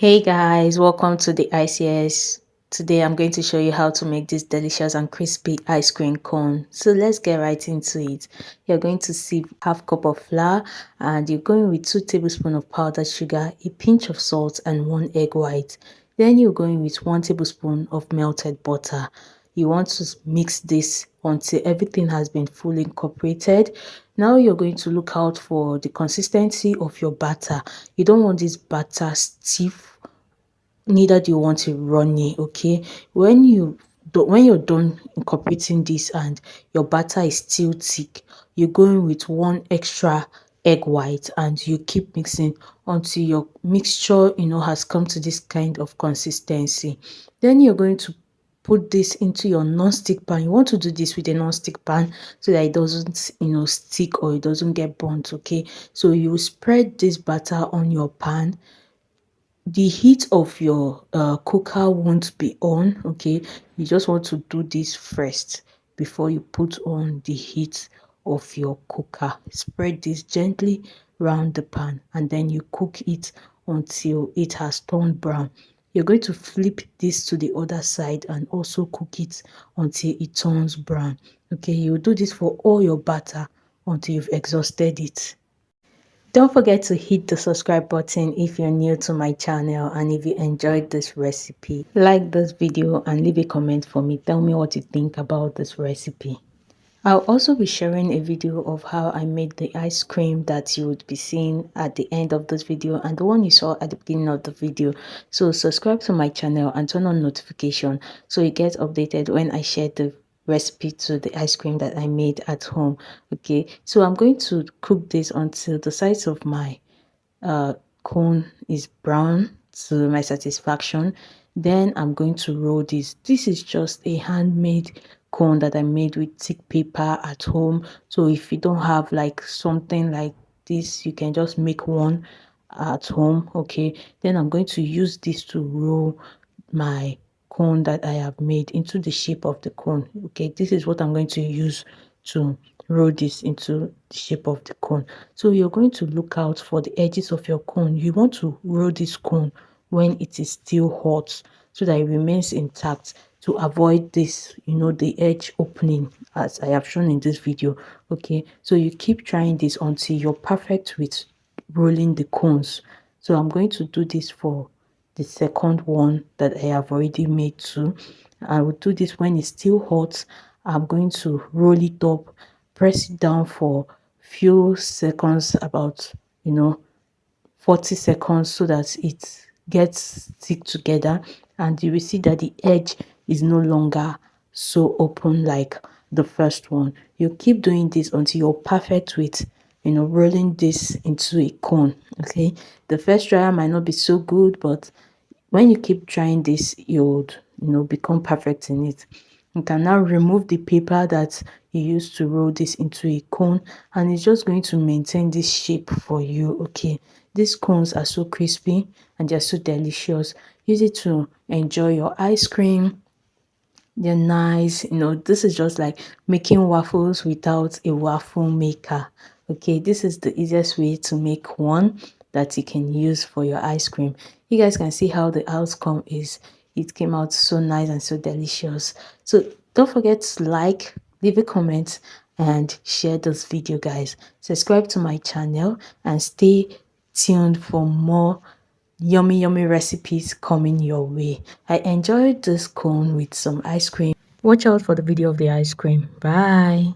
Hey guys, welcome to the ICS. Today I'm going to show you how to make this delicious and crispy ice cream cone. So let's get right into it. You're going to sieve half cup of flour and you're going with 2 tablespoons of powdered sugar, a pinch of salt and 1 egg white. Then you're going with 1 tablespoon of melted butter. You want to mix this until everything has been fully incorporated. Now you're going to look out for the consistency of your batter. You don't want this batter stiff, neither do you want it runny. Okay, when you're done incorporating this and your batter is still thick, you're going with 1 extra egg white and you keep mixing until your mixture has come to this kind of consistency. Then you're going to put this into your non-stick pan. You want to do this with a non-stick pan so that it doesn't stick or it doesn't get burnt. Okay, so you spread this batter on your pan. The heat of your cooker won't be on. Okay, you just want to do this first before you put on the heat of your cooker. Spread this gently around the pan and then you cook it until it has turned brown. You're going to flip this to the other side and also cook it until it turns brown. Okay, you do this for all your batter until you've exhausted it. Don't forget to hit the subscribe button if you're new to my channel, and if you enjoyed this recipe, like this video and leave a comment for me. Tell me what you think about this recipe. I'll also be sharing a video of how I made the ice cream that you would be seeing at the end of this video and the one you saw at the beginning of the video. So subscribe to my channel and turn on notification so you get updated when I share the recipe to the ice cream that I made at home. Okay, so I'm going to cook this until the sides of my uh, cone is brown to my satisfaction. Then I'm going to roll this. This is just a handmade cone that I made with thick paper at home. So if you don't have like something like this, you can just make one at home. Okay, then I'm going to use this to roll my cone that I have made into the shape of the cone. Okay, this is what I'm going to use to roll this into the shape of the cone. So you're going to look out for the edges of your cone. You want to roll this cone when it is still hot so that it remains intact, to avoid this the edge opening as I have shown in this video. Okay, so you keep trying this until you're perfect with rolling the cones. So I'm going to do this for the second one that I have already made too. I will do this when it's still hot. I'm going to roll it up, press it down for few seconds, about 40 seconds, so that it gets stick together and you will see that the edge is no longer so open like the first one. You keep doing this until you're perfect with rolling this into a cone. Okay, the first trial might not be so good, but when you keep trying this, you would become perfect in it. You can now remove the paper that you used to roll this into a cone, and it's just going to maintain this shape for you. Okay, these cones are so crispy and they're so delicious. Use it to enjoy your ice cream. They're nice. This is just like making waffles without a waffle maker. Okay, this is the easiest way to make one that you can use for your ice cream. You guys can see how the outcome is. It came out so nice and so delicious. So don't forget to like, leave a comment and share this video, guys. Subscribe to my channel and stay tuned for more yummy recipes coming your way. I enjoyed this cone with some ice cream. Watch out for the video of the ice cream. Bye.